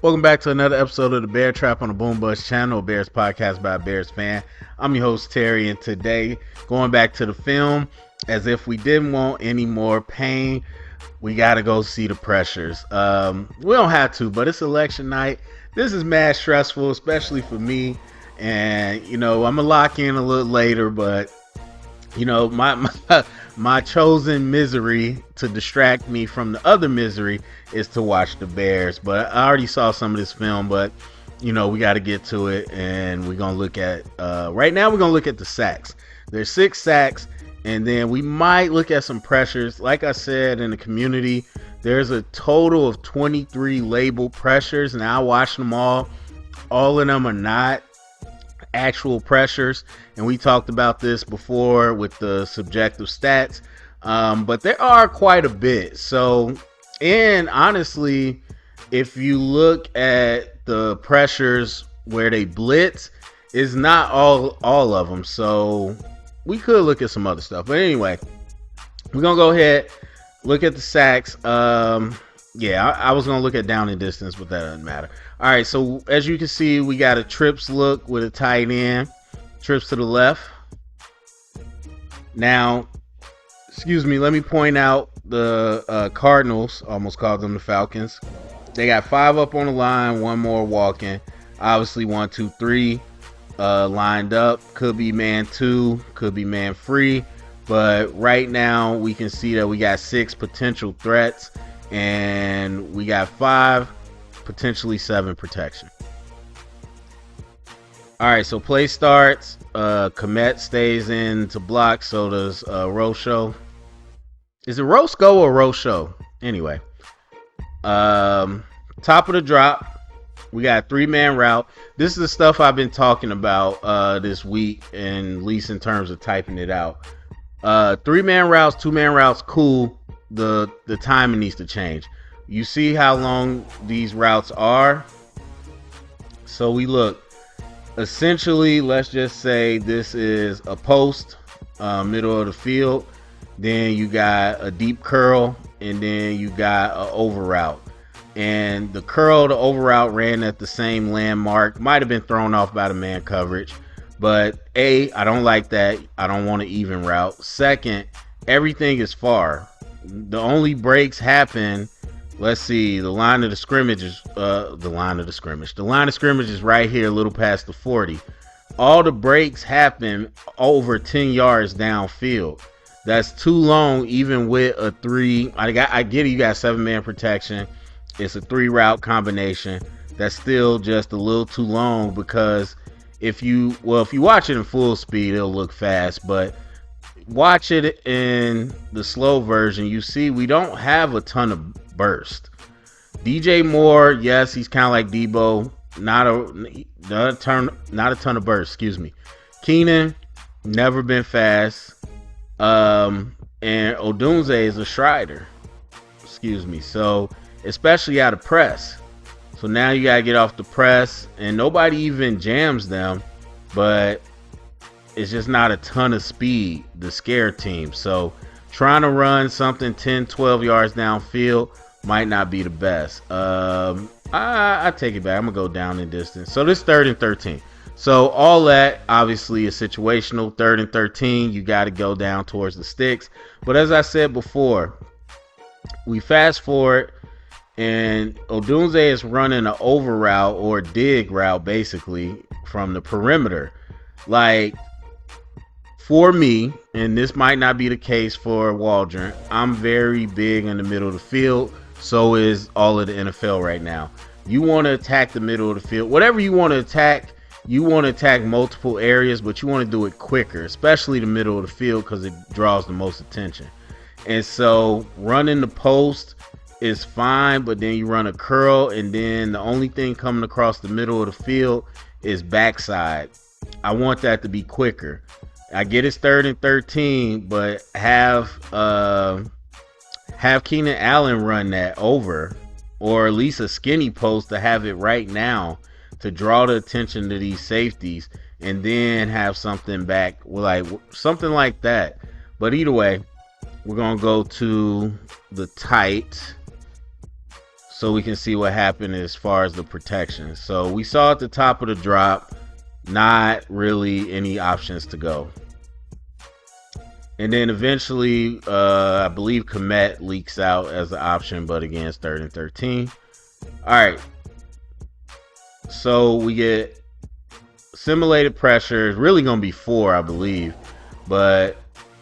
Welcome back to another episode of the Bear Trap on the Boom Bust channel, Bears podcast by a Bears fan. I'm your host Terry, and today, going back to the film, as if we didn't want any more pain, we got to go see the pressures. We don't have to, but it's election night. This is mad stressful, especially for me. And I'm gonna lock in a little later, but my chosen misery to distract me from the other misery is to watch the Bears. But I already saw some of this film, but we got to get to it, and we're gonna look at right now. We're gonna look at the sacks. There's 6 sacks, and then we might look at some pressures. Like I said, in the community, there's a total of 23 labeled pressures, and I watched them all. All of them are not actual pressures, and we talked about this before with the subjective stats, but there are quite a bit. So, and honestly, if you look at the pressures where they blitz, it's not all of them. So we could look at some other stuff, but anyway, we're gonna go ahead, look at the sacks. I was gonna look at down and distance, but that doesn't matter. All right, so as you can see, we got a trips look with a tight end. Trips to the left. Now, let me point out the Cardinals. Almost called them the Falcons. They got 5 up on the line, 1 more walking. Obviously, 1, 2, 3 lined up. Could be man 2, could be man free. But right now, we can see that we got 6 potential threats, and we got 5, potentially 7 protection. All right, so play starts. Komet stays in to block. So does Rocho. Is it Roscoe or Rocho? Anyway, top of the drop, we got a 3-man route. This is the stuff I've been talking about this week, and at least in terms of typing it out. 3-man routes, 2-man routes, cool. The timing needs to change. You see how long these routes are. So we look. Essentially, let's just say this is a post, middle of the field. Then you got a deep curl, and then you got an over route. And the curl, the over route ran at the same landmark. Might have been thrown off by the man coverage. But I don't like that. I don't want an even route. Second, everything is far. The only breaks happen. Let's see. The line of scrimmage is right here, a little past the 40. All the breaks happen over 10 yards downfield. That's too long, even with a 3. I get it. You got 7-man protection. It's a 3 route combination. That's still just a little too long, because if you watch it in full speed, it'll look fast, but watch it in the slow version. You see, we don't have a ton of burst. DJ Moore, yes, he's kind of like Debo, not a ton of burst. Keenan, never been fast. And Odunze is a strider. So especially out of press. So now you gotta get off the press, and nobody even jams them, but it's just not a ton of speed to scare teams. So trying to run something 10, 12 yards downfield might not be the best. I take it back. I'm going to go down in distance. So this 3rd and 13. So all that obviously is situational. 3rd and 13, you got to go down towards the sticks. But as I said before, we fast forward, and Odunze is running an over route or dig route, basically, from the perimeter. Like, for me, and this might not be the case for Waldron, I'm very big in the middle of the field. So is all of the NFL right now. You want to attack the middle of the field. Whatever you want to attack multiple areas, but you want to do it quicker, especially the middle of the field, because it draws the most attention. And so running the post is fine, but then you run a curl, and then the only thing coming across the middle of the field is backside. I want that to be quicker. I get it's 3rd and 13, but have Keenan Allen run that over, or at least a skinny post to have it right now to draw the attention to these safeties, and then have something back, like something like that. But either way, we're gonna go to the tight. so we can see what happened as far as the protection. So we saw at the top of the drop, not really any options to go. And then eventually, I believe Komet leaks out as an option, but again, it's 3rd and 13. All right. So we get simulated pressure. It's really going to be 4, I believe. But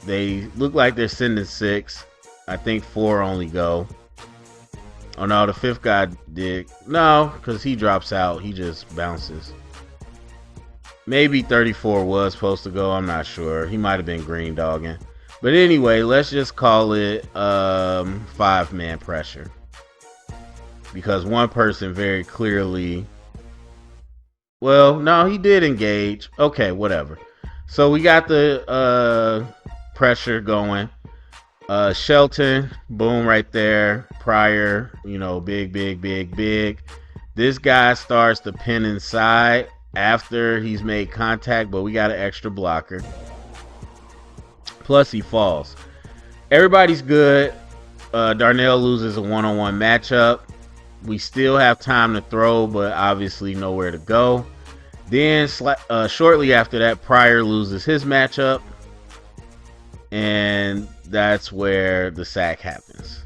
they look like they're sending 6. I think 4 only go. Oh, no, the 5th guy did. No, because he drops out. He just bounces. Maybe 34 was supposed to go. I'm not sure. He might have been green dogging. But anyway, let's just call it 5-man pressure. Because one person very clearly... Well, no, he did engage. Okay, whatever. So we got the pressure going. Shelton, boom, right there. Pryor, big. This guy starts to pin inside after he's made contact, but we got an extra blocker. Plus he falls. Everybody's good. Darnell loses a one-on-one matchup. We still have time to throw, but obviously nowhere to go. Then shortly after that, Pryor loses his matchup. And that's where the sack happens.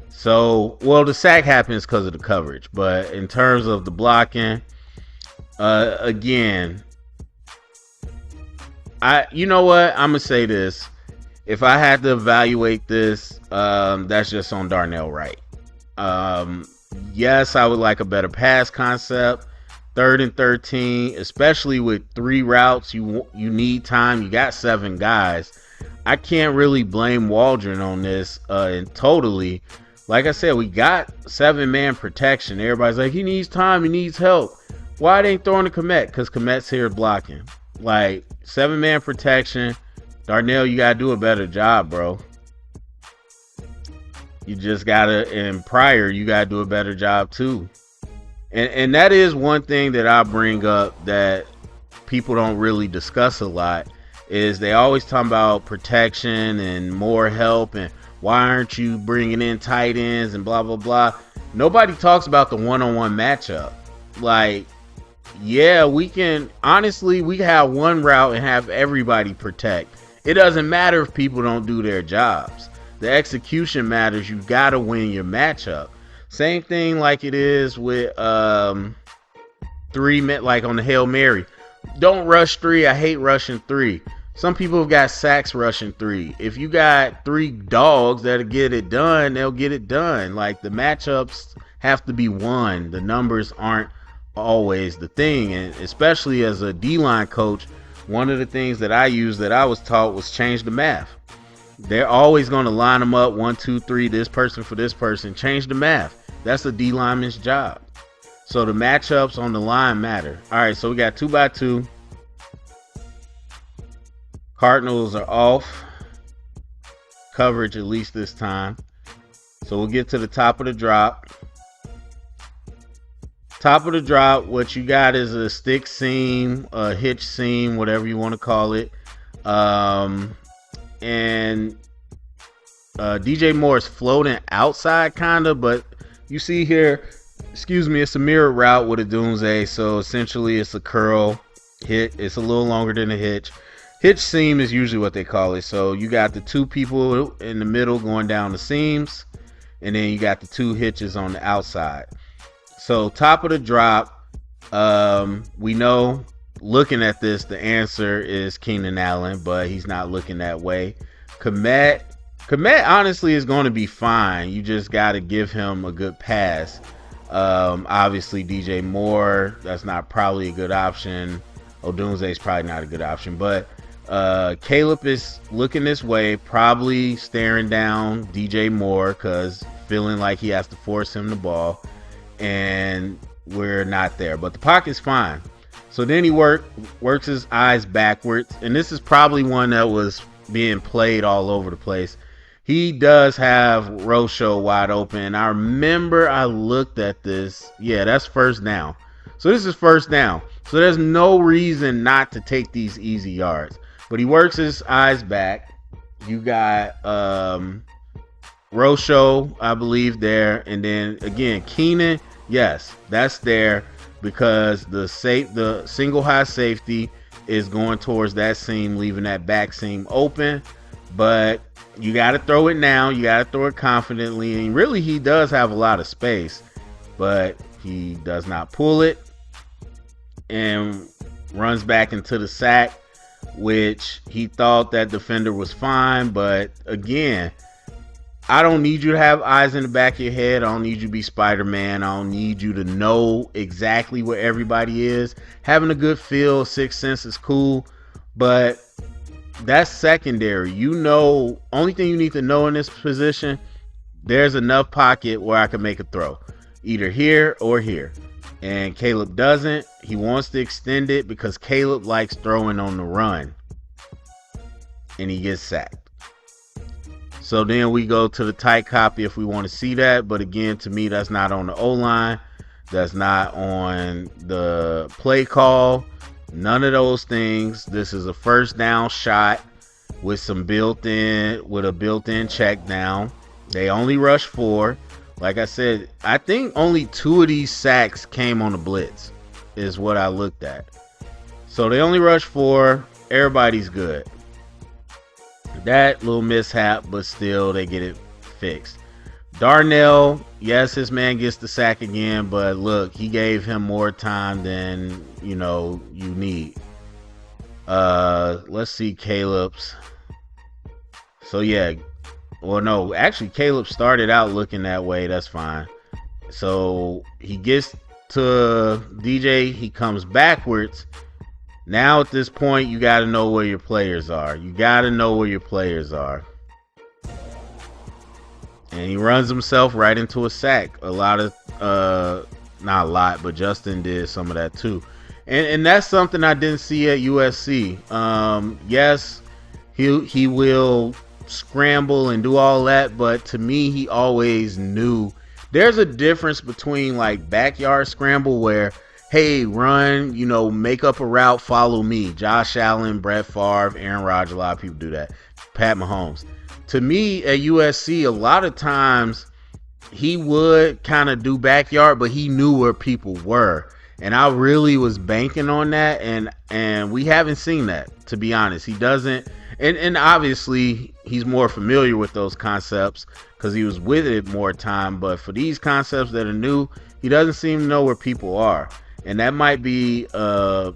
So, well, the sack happens because of the coverage. But in terms of the blocking, again, you know what? I'm going to say this. If I had to evaluate this, that's just on Darnell Wright. Yes, I would like a better pass concept. 3rd and 13, especially with 3 routes, you need time. You got 7 guys. I can't really blame Waldron on this and totally. Like I said, we got 7-man protection. Everybody's like, he needs time, he needs help. Why they ain't throwing the Komet? Because Komet's here blocking. Like, 7-man protection. Darnell, you got to do a better job, bro. You just got to, and Pryor, you got to do a better job too. And that is one thing that I bring up that people don't really discuss a lot, is they always talk about protection and more help and why aren't you bringing in tight ends and blah, blah, blah. Nobody talks about the one-on-one matchup. Like, yeah, we can have one route and have everybody protect. It doesn't matter if people don't do their jobs. The execution matters. You got to win your matchup. Same thing like it is with 3 men, like on the Hail Mary. Don't rush 3. I hate rushing 3. Some people have got sacks rushing 3. If you got 3 dogs that'll get it done, they'll get it done. Like, the matchups have to be won. The numbers aren't always the thing. And especially as a D-line coach, one of the things that I used that I was taught was change the math. They're always going to line them up 1, 2, 3, this person for this person. Change the math. That's a D lineman's job. So the matchups on the line matter. All right, so we got 2x2. Cardinals are off coverage, at least this time. So we'll get to the top of the drop. Top of the drop, what you got is a stick seam, a hitch seam, whatever you want to call it. And DJ Moore is floating outside kind of, but you see here, it's a mirror route with a Doomsday. So essentially it's a curl hit. It's a little longer than a hitch. Hitch seam is usually what they call it. So you got the 2 people in the middle going down the seams, and then you got the 2 hitches on the outside. So top of the drop, we know, looking at this, the answer is Keenan Allen, but he's not looking that way. Komet honestly is going to be fine. You just got to give him a good pass. Obviously DJ Moore, that's not probably a good option. Odunze is probably not a good option, but Caleb is looking this way, probably staring down DJ Moore because feeling like he has to force him the ball, and we're not there. But the pocket's fine. So then he works his eyes backwards, and this is probably one that was being played all over the place. He does have Rocho wide open. I remember I looked at this. Yeah, that's first down. So this is first down. So there's no reason not to take these easy yards. But he works his eyes back. You got Rocho, I believe there, and then again Keenan, yes, that's there because the single high safety is going towards that seam, leaving that back seam open. But you got to throw it now. You got to throw it confidently, and really he does have a lot of space, but he does not pull it and runs back into the sack, which he thought that defender was fine, but again, I don't need you to have eyes in the back of your head. I don't need you to be Spider-Man. I don't need you to know exactly where everybody is. Having a good feel, sixth sense is cool, but that's secondary. You know, only thing you need to know in this position, there's enough pocket where I can make a throw, either here or here. And Caleb doesn't. He wants to extend it because Caleb likes throwing on the run, and he gets sacked. So then we go to the tight copy if we want to see that. But again, to me, that's not on the O-line. That's not on the play call. None of those things. This is a first down shot with a built-in check down. They only rush 4. Like I said, I think only 2 of these sacks came on the blitz is what I looked at. So they only rush 4. Everybody's good. That little mishap, but still they get it fixed. Darnell, yes, his man gets the sack again, but look, he gave him more time than you need. Let's see Caleb's. So yeah, well no, actually Caleb started out looking that way. That's fine. So he gets to DJ, he comes backwards. Now at this point, you got to know where your players are. And he runs himself right into a sack. Not a lot, but Justin did some of that too. And that's something I didn't see at USC. Yes, he will scramble and do all that, but to me, he always knew. There's a difference between like backyard scramble where, hey, run, make up a route, follow me. Josh Allen, Brett Favre, Aaron Rodgers, a lot of people do that. Pat Mahomes. To me, at USC, a lot of times he would kind of do backyard, but he knew where people were. And I really was banking on that, and we haven't seen that, to be honest. He doesn't, and obviously he's more familiar with those concepts because he was with it more time. But for these concepts that are new, he doesn't seem to know where people are. And that might be a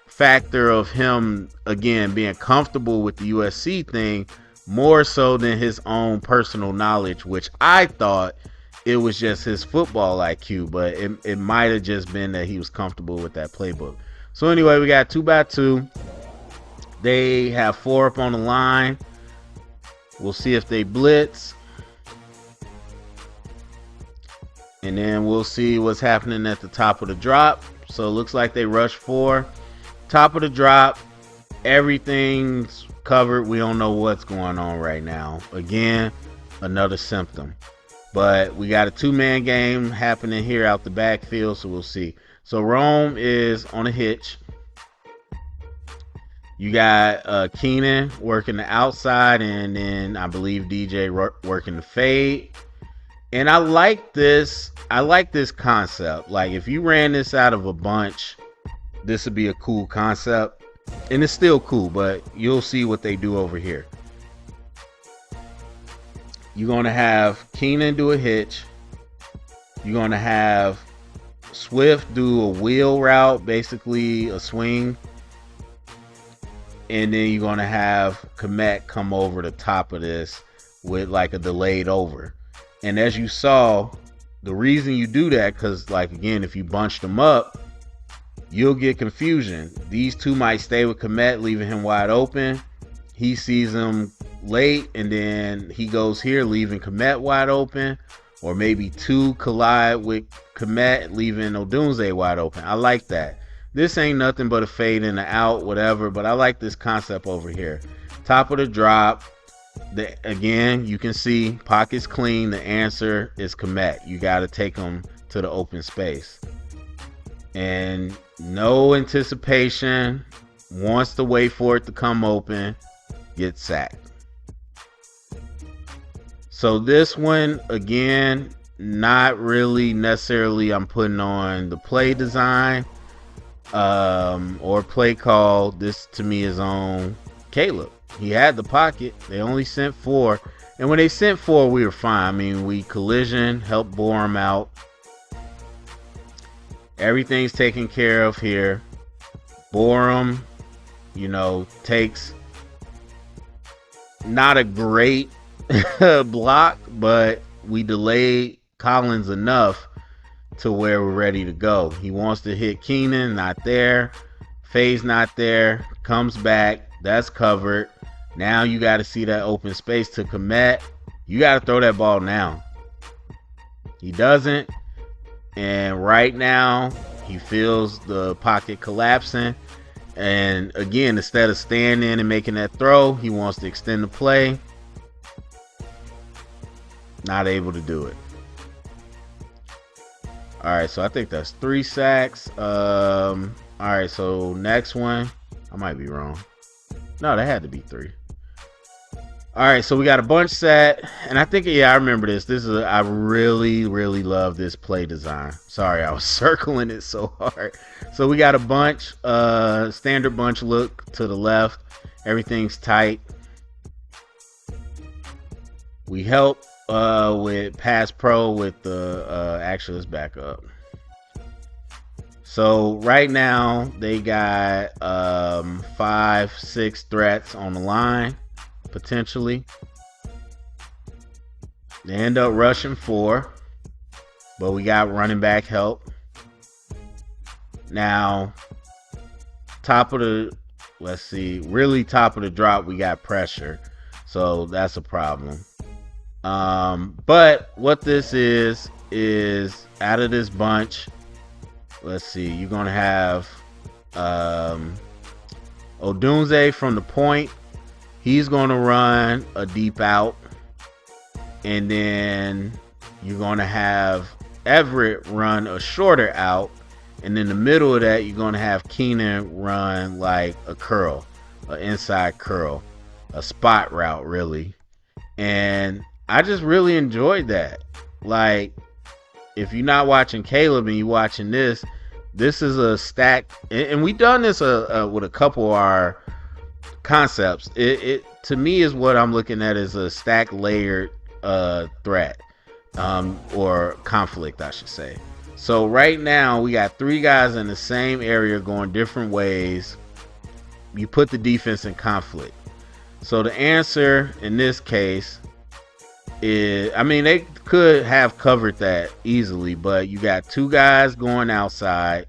factor of him, again, being comfortable with the USC thing more so than his own personal knowledge, which I thought it was just his football IQ, but it might have just been that he was comfortable with that playbook. So anyway, we got 2x2. They have 4 up on the line. We'll see if they blitz. And then we'll see what's happening at the top of the drop. So it looks like they rush 4. Top of the drop, everything's covered. We don't know what's going on right now. Again, another symptom. But we got a 2-man game happening here out the backfield, so we'll see. So Rome is on a hitch. You got Keenan working the outside, and then I believe DJ working the fade. And I like this concept. Like if you ran this out of a bunch, this would be a cool concept. And it's still cool, but you'll see what they do over here. You're going to have Keenan do a hitch. You're going to have Swift do a wheel route, basically a swing. And then you're going to have Komet come over the top of this with like a delayed over. And as you saw, the reason you do that, because like again, if you bunch them up, you'll get confusion. These two might stay with Komet, leaving him wide open. He sees him late, and then he goes here, leaving Komet wide open. Or maybe 2 collide with Komet, leaving Odunze wide open. I like that. This ain't nothing but a fade in the out, whatever, but I like this concept over here. Top of the drop. Again, you can see pockets clean. The answer is Komet. You got to take them to the open space. And no anticipation. Wants to wait for it to come open. Get sacked. So this one, again, not really necessarily I'm putting on the play design or play call. This to me is on Caleb. He had the pocket. They only sent 4. And when they sent 4, we were fine. I mean, we collision, helped bore him out. Everything's taken care of here. Bore him, takes not a great block, but we delayed Collins enough to where we're ready to go. He wants to hit Keenan, not there. Faye's not there. Comes back. That's covered. Now you got to see that open space to Komet. You got to throw that ball now. He doesn't. And right now, he feels the pocket collapsing. And again, instead of standing and making that throw, he wants to extend the play. Not able to do it. All right, so I think that's 3 sacks. All right, so next one. I might be wrong. No, that had to be 3. All right, so we got a bunch set, and I think, I remember this. I really, really love this play design. Sorry, I was circling it so hard. So we got a bunch, standard bunch look to the left. Everything's tight. We help with Pass Pro with the, actually, let's back up. So right now, they got 5, 6 threats on the line. Potentially. They end up rushing 4, but we got running back help. Now, really top of the drop, we got pressure. So that's a problem. But what this is out of this bunch, let's see, you're going to have Odunze from the point. He's going to run a deep out, and then you're going to have Everett run a shorter out, and in the middle of that, you're going to have Keenan run like a curl, an inside curl, a spot route, really. And I just really enjoyed that. Like, if you're not watching Caleb and you're watching this is a stack, and we've done this with a couple of our concepts. It to me is what I'm looking at as a stack layered threat or conflict, I should say. So right now we got 3 guys in the same area going different ways. You put the defense in conflict. So the answer in this case is, I mean, they could have covered that easily, but you got 2 guys going outside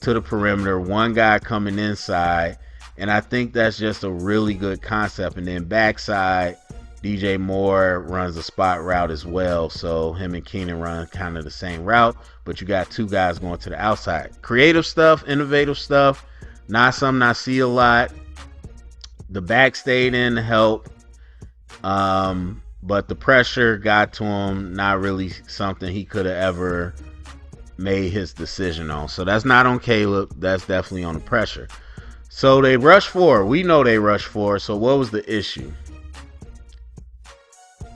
to the perimeter, 1 guy coming inside. And I think that's just a really good concept. And then backside, DJ Moore runs a spot route as well. So him and Keenan run kind of the same route. But you got 2 guys going to the outside. Creative stuff, innovative stuff. Not something I see a lot. The back stayed in to help. But the pressure got to him. Not really something he could have ever made his decision on. So that's not on Caleb. That's definitely on the pressure. So they rush 4. We know they rush 4. So what was the issue?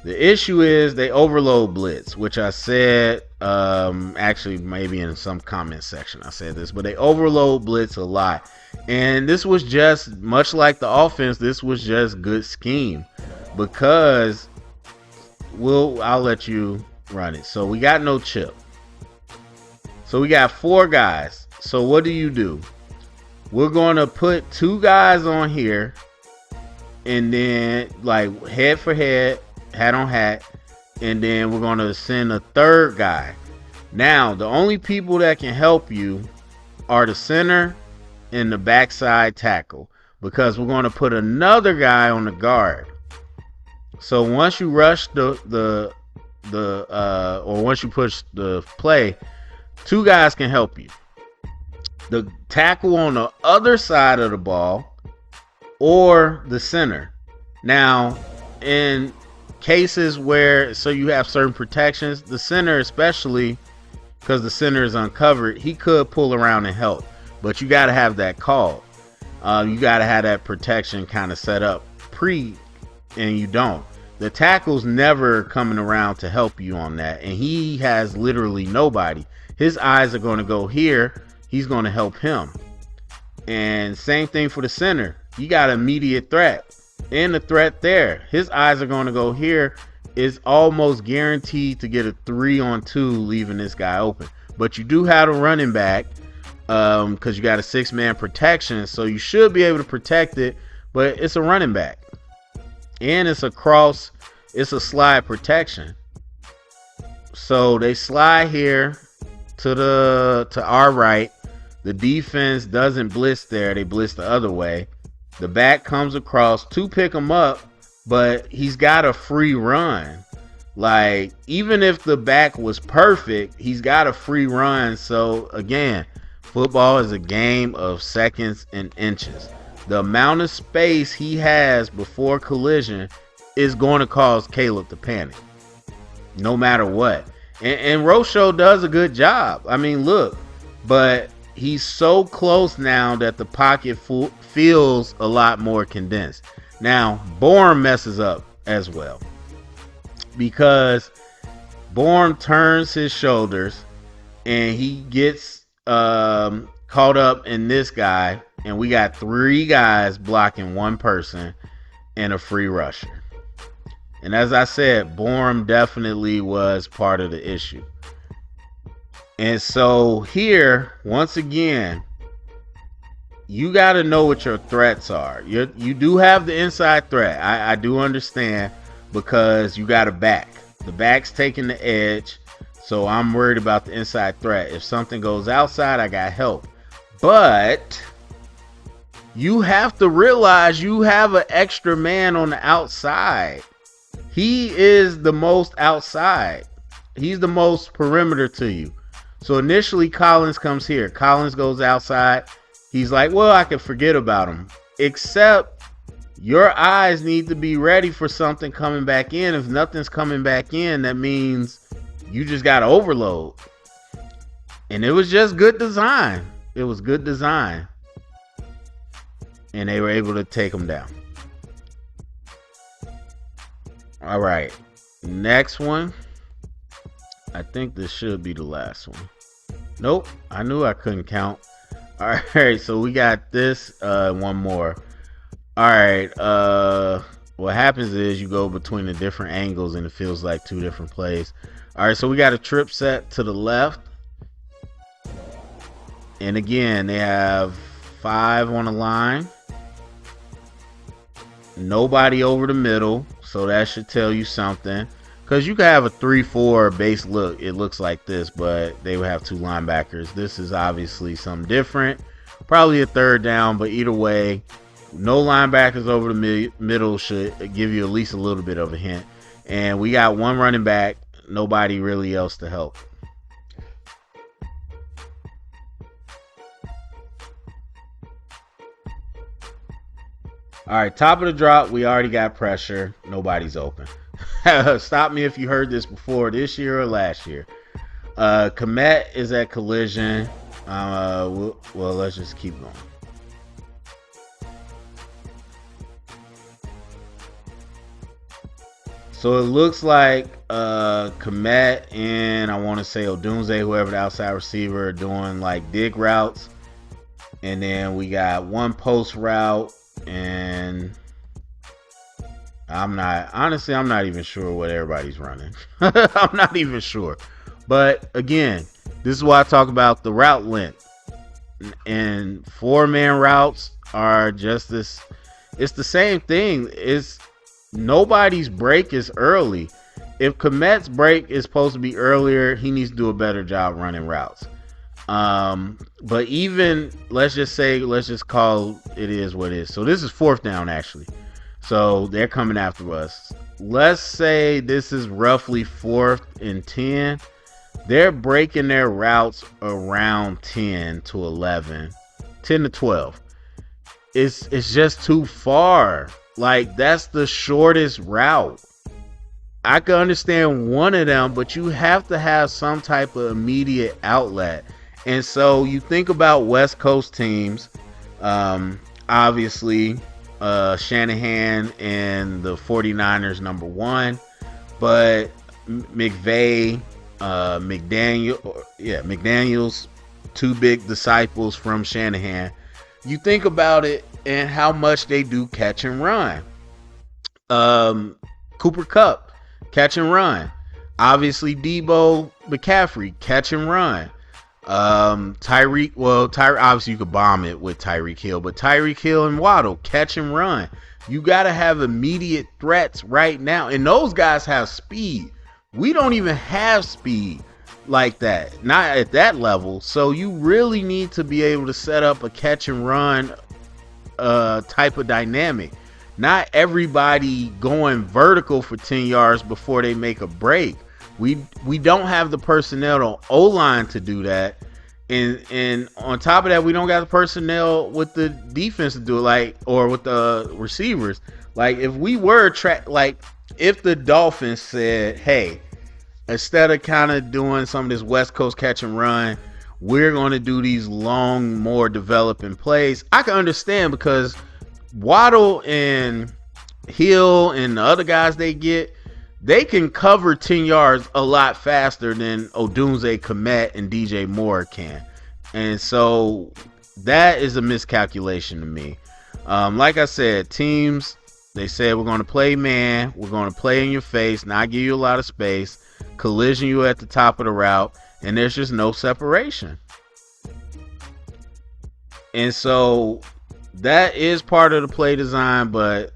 The issue is they overload blitz, which I said, actually maybe in some comment section I said this, but they overload blitz a lot. And this was just, much like the offense, this was just good scheme. Because, I'll let you run it. So we got no chip. So we got 4 guys. So what do? We're going to put 2 guys on here, and then like head for head, hat on hat, and then we're going to send a 3rd guy. Now, the only people that can help you are the center and the backside tackle, because we're going to put another guy on the guard. So once you rush or once you push the play, 2 guys can help you. The tackle on the other side of the ball or the center. Now, in cases where, so you have certain protections, the center especially, because the center is uncovered, he could pull around and help. But you got to have that call. You got to have that protection kind of set up and you don't. The tackle's never coming around to help you on that, and he has literally nobody. His eyes are going to go here. He's going to help him. And same thing for the center. You got immediate threat and the threat there. His eyes are going to go here. It's almost guaranteed to get a 3-on-2, leaving this guy open. But you do have a running back because you got a 6-man protection, so you should be able to protect it. But it's a running back, and it's a slide protection. So they slide here to our right. The defense doesn't blitz there. They blitz the other way. The back comes across to pick him up, but he's got a free run. Like, even if the back was perfect, he's got a free run. So again, football is a game of seconds and inches. The amount of space he has before collision is going to cause Caleb to panic, no matter what. And Rocho does a good job. I mean, look, but he's so close now that the pocket feels a lot more condensed. Now, Bourne messes up as well because Bourne turns his shoulders and he gets caught up in this guy. And we got 3 guys blocking 1 person and a free rusher. And as I said, Bourne definitely was part of the issue. And so here, once again, you got to know what your threats are. You do have the inside threat. I do understand, because you got a back. The back's taking the edge. So I'm worried about the inside threat. If something goes outside, I got help. But you have to realize you have an extra man on the outside. He is the most outside. He's the most perimeter to you. So initially Collins comes here. Collins goes outside. He's like, well, I can forget about him. Except your eyes need to be ready for something coming back in. If nothing's coming back in, that means you just got to overload. And it was just good design. It was good design. And they were able to take him down. All right. Next one. I think this should be the last one. Nope. I knew I couldn't count. All right. So we got this. One more. All right. What happens is you go between the different angles and it feels like 2 different plays. All right. So we got a trip set to the left. And again, they have 5 on the line. Nobody over the middle, so that should tell you something. Because you could have a 3-4 base look. It looks like this, but they would have 2 linebackers. This is obviously something different. Probably a 3rd down, but either way, no linebackers over the middle should give you at least a little bit of a hint. And we got 1 running back, nobody really else to help. All right, top of the drop, we already got pressure. Nobody's open. Stop me if you heard this before, this year or last year. Komet is at collision. Well, let's just keep going. So it looks like Komet and I want to say Odunze, whoever the outside receiver, are doing like dig routes. And then we got 1 post route. And I'm not even sure what everybody's running. I'm not even sure. But again, this is why I talk about the route length. And 4-man routes are just this. It's the same thing. It's nobody's break is early. If Komet's break is supposed to be earlier, he needs to do a better job running routes. But even let's just call it is what it is. So this is 4th down actually. So they're coming after us. Let's say this is roughly 4th and 10. They're breaking their routes around 10 to 11, 10 to 12. It's just too far. Like, that's the shortest route. I can understand one of them, but you have to have some type of immediate outlet. And so you think about West Coast teams, obviously Shanahan and the 49ers number one, but McVay, McDaniels, two big disciples from Shanahan. You think about it and how much they do catch and run. Cooper Kupp, catch and run. Obviously, Debo McCaffrey, catch and run. Tyreek, obviously you could bomb it with Tyreek Hill, but Tyreek Hill and Waddle, catch and run. You got to have immediate threats right now, and those guys have speed. We don't even have speed like that, not at that level. So you really need to be able to set up a catch and run type of dynamic. Not everybody going vertical for 10 yards before they make a break. We don't have the personnel on O-line to do that. And on top of that, we don't got the personnel with the defense to do it, or with the receivers. Like, if we were if the Dolphins said, hey, instead of kind of doing some of this West Coast catch and run, we're going to do these long, more developing plays, I can understand, because Waddle and Hill and the other guys they can cover 10 yards a lot faster than Odunze, Kmet, and DJ Moore can. And so that is a miscalculation to me. Like I said, teams, they said we're going to play man, we're going to play in your face, not give you a lot of space, collision you at the top of the route, and there's just no separation. And so that is part of the play design, but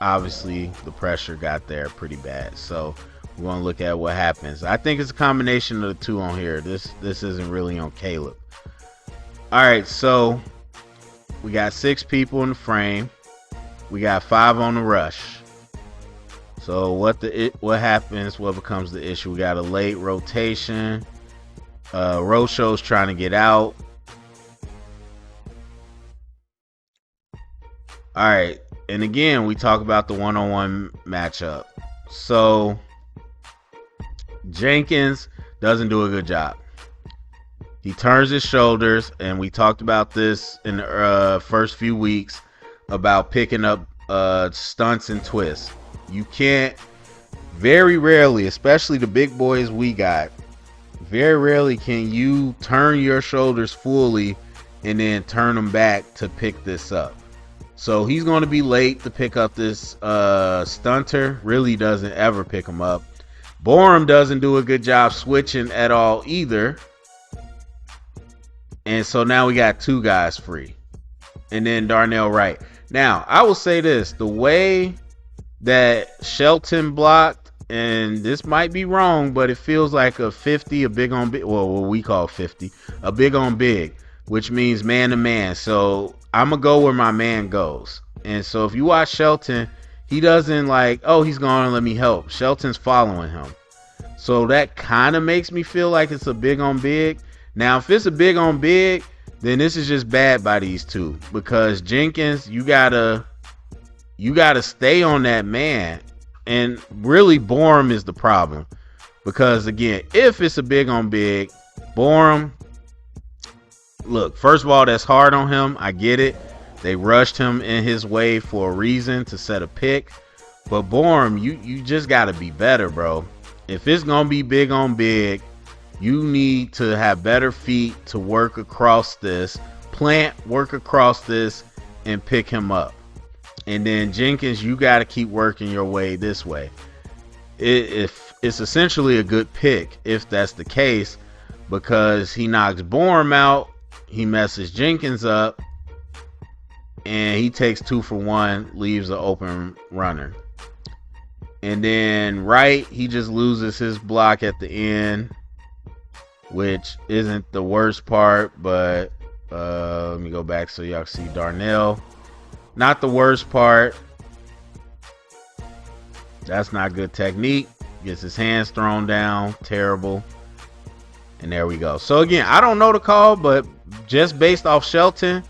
obviously the pressure got there pretty bad. So we're going to look at what happens. I think it's a combination of the two on here. This isn't really on Caleb. All right, so we got 6 people in the frame. We got 5 on the rush. So what happens? What becomes the issue? We got a late rotation. Rocho's trying to get out. All right, and again, we talk about the one-on-one matchup. So Jenkins doesn't do a good job. He turns his shoulders, and we talked about this in the first few weeks about picking up stunts and twists. You can't, very rarely, especially the big boys we got, very rarely can you turn your shoulders fully and then turn them back to pick this up. So he's going to be late to pick up this stunter. Really doesn't ever pick him up. Borum doesn't do a good job switching at all either. And so now we got 2 guys free. And then Darnell Wright. Now, I will say this. The way that Shelton blocked, and this might be wrong, but it feels like a 50, a big on big. Well, what we call 50. A big on big, which means man to man. So I'm going to go where my man goes. And so if you watch Shelton, he doesn't he's going to let me help. Shelton's following him. So that kind of makes me feel like it's a big on big. Now, if it's a big on big, then this is just bad by these two. Because Jenkins, you gotta stay on that man. And really, Borum is the problem. Because, again, if it's a big on big, Borum, look, first of all, that's hard on him. I get it. They rushed him in his way for a reason, to set a pick. But Borum, you just got to be better, bro. If it's going to be big on big, you need to have better feet to work across this, work across this, and pick him up. And then Jenkins, you got to keep working your way this way. If it's essentially a good pick, if that's the case, because he knocks Borum out, he messes Jenkins up, and he takes 2 for 1, leaves an open runner. And then Wright, he just loses his block at the end, which isn't the worst part, but let me go back so y'all see Darnell. Not the worst part. That's not good technique. Gets his hands thrown down. Terrible. And there we go. So again, I don't know the call, but just based off Shelton,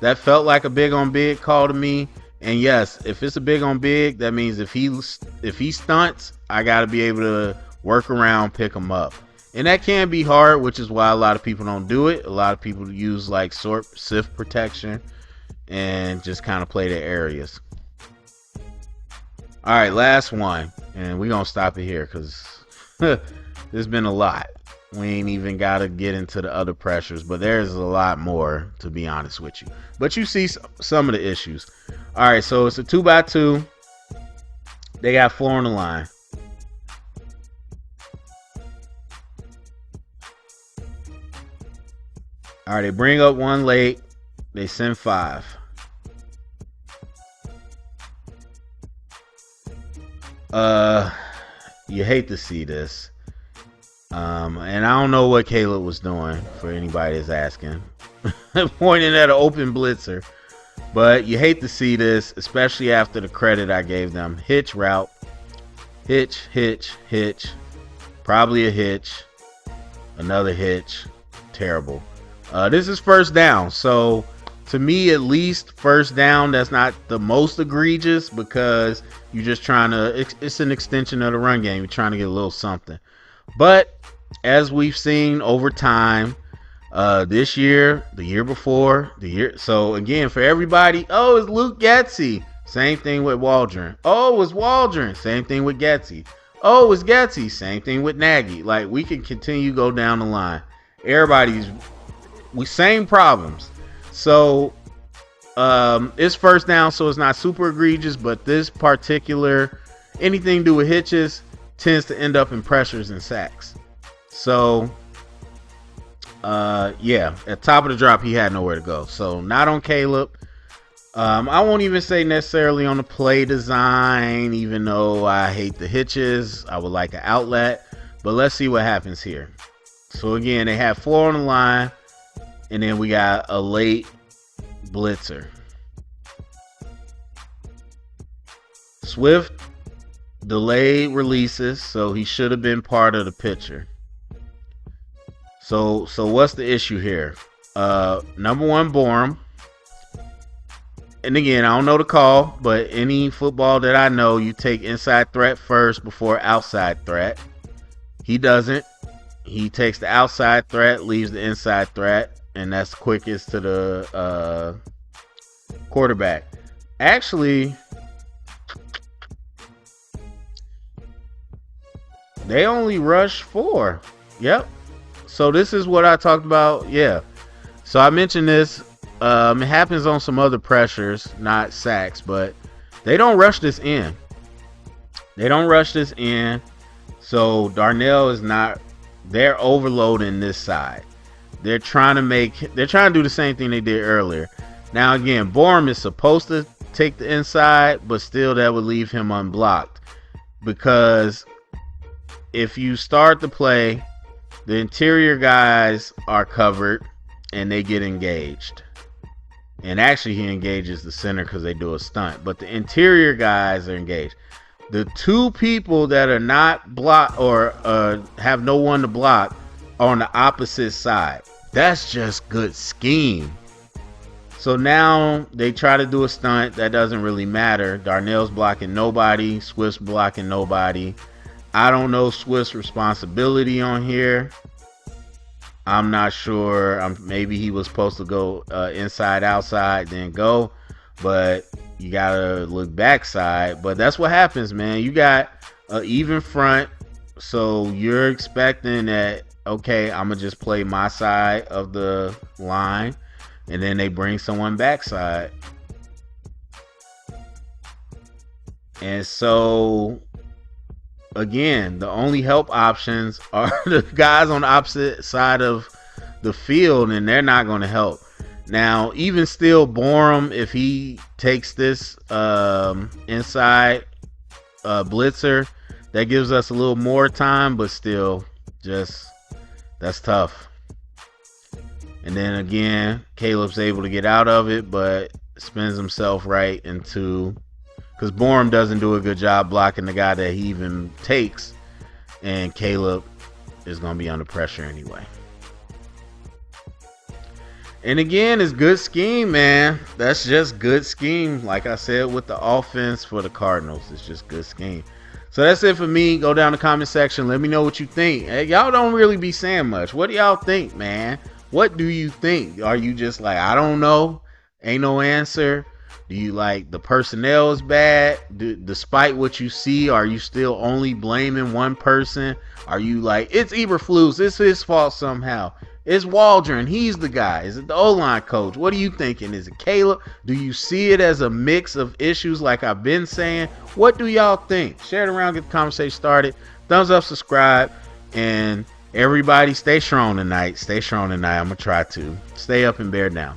that felt like a big on big call to me. And yes, if it's a big on big, that means if he stunts, I got to be able to work around, pick him up. And that can be hard, which is why a lot of people don't do it. A lot of people use like sift protection. and just kind of play the areas. All right, last one, and we're gonna stop it here because there's been a lot. We ain't even got to get into the other pressures, but there's a lot more, to be honest with you. But you see some of the issues. All right, so it's a 2x2. They got 4 on the line. All right, they bring up 1 late. They send 5. You hate to see this. And I don't know what Caleb was doing, for anybody that's asking. Pointing at an open blitzer. But you hate to see this, especially after the credit I gave them. Hitch route. Hitch, hitch, hitch. Probably a hitch. Another hitch. Terrible. This is first down. So, to me, at least, first down, that's not the most egregious because you're just trying to, it's an extension of the run game. You're trying to get a little something. But, as we've seen over time, this year, the year before, so again, for everybody, oh, it's Luke Getsy. Same thing with Waldron. Oh, it's Waldron. Same thing with Getsy. Oh, it's Getsy. Same thing with Nagy. Like, we can continue to go down the line. We same problems. So, it's first down, so it's not super egregious, but this particular, anything to do with hitches tends to end up in pressures and sacks. So, yeah, at top of the drop, he had nowhere to go. So, not on Caleb. I won't even say necessarily on the play design, even though I hate the hitches. I would like an outlet. But let's see what happens here. So, again, they have 4 on the line. And then we got a late blitzer. Swift delayed releases, so he should have been part of the picture. So what's the issue here? Number 1, Borum. And again, I don't know the call, but any football that I know, you take inside threat first before outside threat. He doesn't. He takes the outside threat, leaves the inside threat. And that's quickest to the quarterback. Actually, they only rush 4. Yep. So this is what I talked about. Yeah. So I mentioned this. It happens on some other pressures, not sacks, but they don't rush this in. So Darnell is not. They're overloading this side. They're trying to do the same thing they did earlier. Now, again, Borum is supposed to take the inside, but still that would leave him unblocked. Because if you start the play, the interior guys are covered and they get engaged. And actually, he engages the center because they do a stunt. But the interior guys are engaged. The 2 people that are not blocked or have no one to block are on the opposite side. That's just good scheme. So now they try to do a stunt. That doesn't really matter. Darnell's blocking nobody. Swift's blocking nobody. I don't know Swift's responsibility on here. I'm not sure. Maybe he was supposed to go inside, outside, then go. But you got to look backside. But that's what happens, man. You got an even front. So you're expecting that, okay, I'm going to just play my side of the line. And then they bring someone backside. And so, again, the only help options are the guys on the opposite side of the field. And they're not going to help. Now, even still, Borum, if he takes this inside blitzer, that gives us a little more time. But still, just... that's tough. And then again, Caleb's able to get out of it, but spins himself right into, because Borum doesn't do a good job blocking the guy that he even takes, and Caleb is going to be under pressure anyway. And again, it's good scheme, man. That's just good scheme. Like I said with the offense for the Cardinals, it's just good scheme. So that's it for me. Go down the comment section. Let me know what you think. Hey, y'all don't really be saying much. What do y'all think, man? What do you think? Are you just like, I don't know? Ain't no answer. Do you like the personnel is bad? Despite what you see, are you still only blaming one person? Are you like, it's Eberflus, it's his fault somehow? It's Waldron, he's the guy. Is it the O-line coach? What are you thinking? Is it Caleb? Do you see it as a mix of issues like I've been saying? What do y'all think? Share it around, get the conversation started. Thumbs up, subscribe, and everybody stay strong tonight. Stay strong tonight. I'm going to try to. Stay up and bear down.